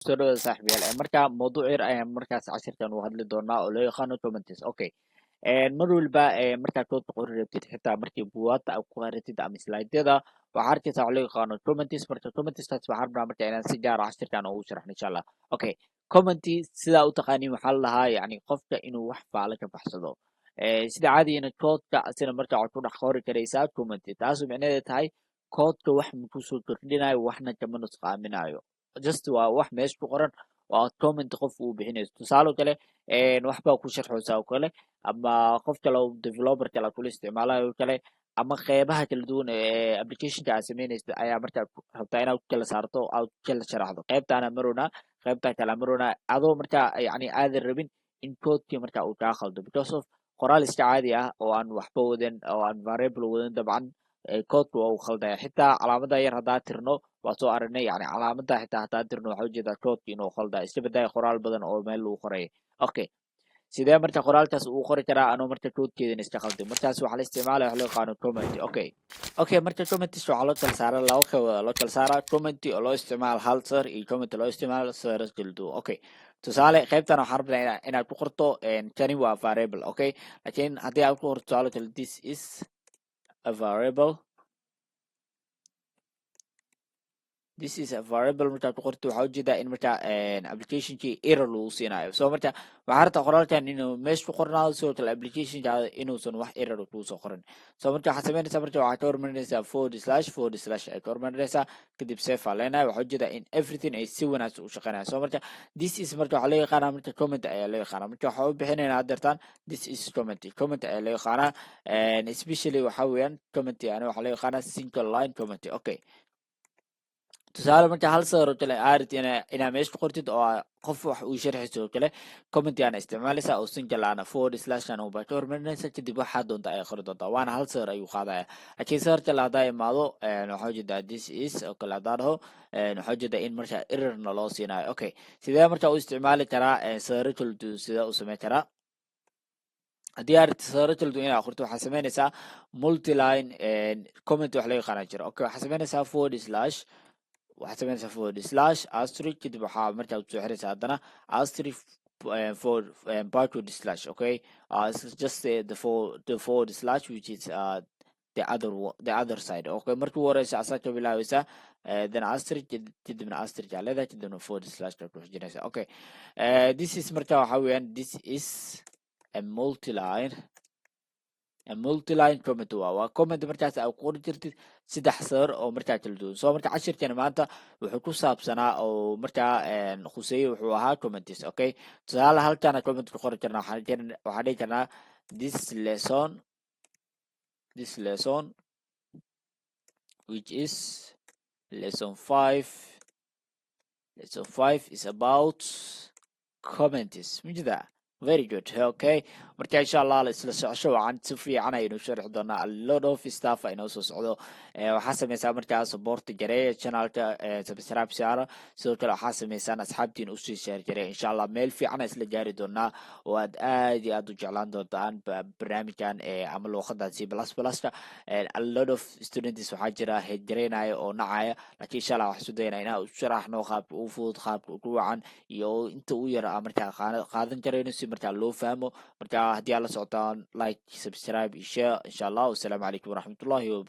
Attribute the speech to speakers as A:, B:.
A: soo dhawaada saaxiibayaal marka mawduuc yar ayaan markaas cashirkan u hadli doonaa oo loo yaqaano comments okay mar walba markaad soo qori rabtid xitaa markii buugaagta aad ku qaratid ama slideyada waxaa arkaysaa wax loo yaqaano comments marka commentskaas waxaan rabnaa marka inaan si gaar ah cashirkan ugu sharaxno insha allah okay commenty sidaa u taqaaniin waxaa la lahaa yacni qofka inuu wax faala ka baxsado sida caadigeena koodka asina marka waxaad ku dhex qori karaysaa commenty taasoo micnaheeda tahay koodka wax maku soo kordhinayo waxna kama nusqaaminayo just waa wax meesha ku qoran waa comment qof uu bixinayso tusaale kale wax baa ku sharxaysaa oo kale ama qof kale oo developer kale kula isticmaalayo oo kale ama qeybaha kala duwan ee applicationka aad samaynaysid ayaa markaa rabtaa inaad ku kala saarto aad ku kala sharaxdo qeybtaana marona qeybta kale marona adoo markaa yacni aadan rabin in koodkii markaa uu kaa khaldo because of qoraal iska caadi ah oo aan waxba wadan oo aan variable wadan dabcan koodka waa uu khaldaya xitaa calaamada yar haddaa tirno waa soo aragnay yani calaamada xitaa haddaa tirno waxaa ujeedaa koodka inuu khaldaya iska badaya qoraal badan oo meel lagu qoray okay sidee marka qoraalkaas uu qori karaa anoo marka koodkeedana iska khaldin markaas waxaa la isticmaalaya wax loo yaqaano comment okay marka comments waxaa loo kala saara laba qeybood loo kala saara comment oo loo isticmaalo hal sar iyo comment loo isticmaalo saras kala duwan okay tusaale qeybtan waxaan rabnaa inaad ku qorto kani waa variable okay laakiin haddii aad ku qorto tusaale kale this is a variable markaad ku qorto waxaa ujeedaa in marka applicationkii error lagu siinayo so marka waxaa rabtaa qoraalkan inuu meesha ku qornaado sidoo kale applicationkaada inuusan wax error kuu soo qorin so marka waxaad samaynaysaa marka waxaad ka hormarinaysaa // ay ka hormarinaysaa kadib safe aa leenahay waxaa ujeedaa in everything ay si wanaagsan u shaqeynayaan so marka this is marka waxaa loo yaqaanaa marka comment ayaa loo yaqaanaa marka waxaa u bixinaynaa haddeertaan this is comment ayaa loo yaqaanaa especially waxaa weeyaan comment yani waxaa loo yaqaanaa single line comment okay tusaale marka hal sawir oo kale aarid inaa meesha ku qortid oo qof wax uu sharxayso oo kale comment aana isticmaalaysaa oo single ana // ana ubaa ka hormarinaysa kadib waxaa doonta ay qori doontaa waana hal sawir ayuu qaadaya laakiin sawir kale haddaa imaado waxaa ujeedaa this is oo kale haddaa dhaho waxaa ujeedaa in marka errorna loo siinayo okay sidee marka u isticmaali karaa sawiro kala duwan sidee u sameyn karaa haddii aad sawiro kala duwan inaad qorto waxaa samaynaysaa multiline comment wax loo yaqaana jira okay waxaa samaynaysaa waxaad samaynaysaa /* kadib waxaa markaa soo xiraysaa haddana * for backward slash okay it's just the forward slash which is the other side okay markii ugu horeysa asaa ka bilaabeysaa then kadibna aa leedahay kadibna // ka ku xijinaysa okay this is marka waxaa weeyaan this is a multiline comment waa comment markaas aad ku qori jirtid saddex sawir oo markaa kala duwan so marka cashirkeena maanta wuxuu ku saabsanaa oo markaa khuseeye wuxuu ahaa comments okay tusaale halkaana comment ku qori karnaa waxaan dhihi karnaa this lesson which is lesson 5 is about comments mujida very good okay marka insha allah la isla socosho wacan si fiican ayaynu sharxi doonaa a lot of stuff aynoo soo socdo waxaa sameysaa markaa support gareeya channelka subscribe saara sidoo kale waxaa sameysaan asxaabtiin usii share gareeya insha allah meel fiican isla gaari doonaa oo aad aad iyo aad u jeclaan doontaan barnaamijkan ama luuqadan C++ a lot of students waxaa jira head gareynaya oo nacaya laakiin insha allah waxaan isu daynaa inaan u sharaxno qaabka ugu fudud qaabka ugu wacan iyo inta u yar markaa qaadan karayno si markaa loo fahmo marka haddii aad la socotaan like subscribe iyo share insha allah wasalaamu calaykum waraxmatullahi wabarakatu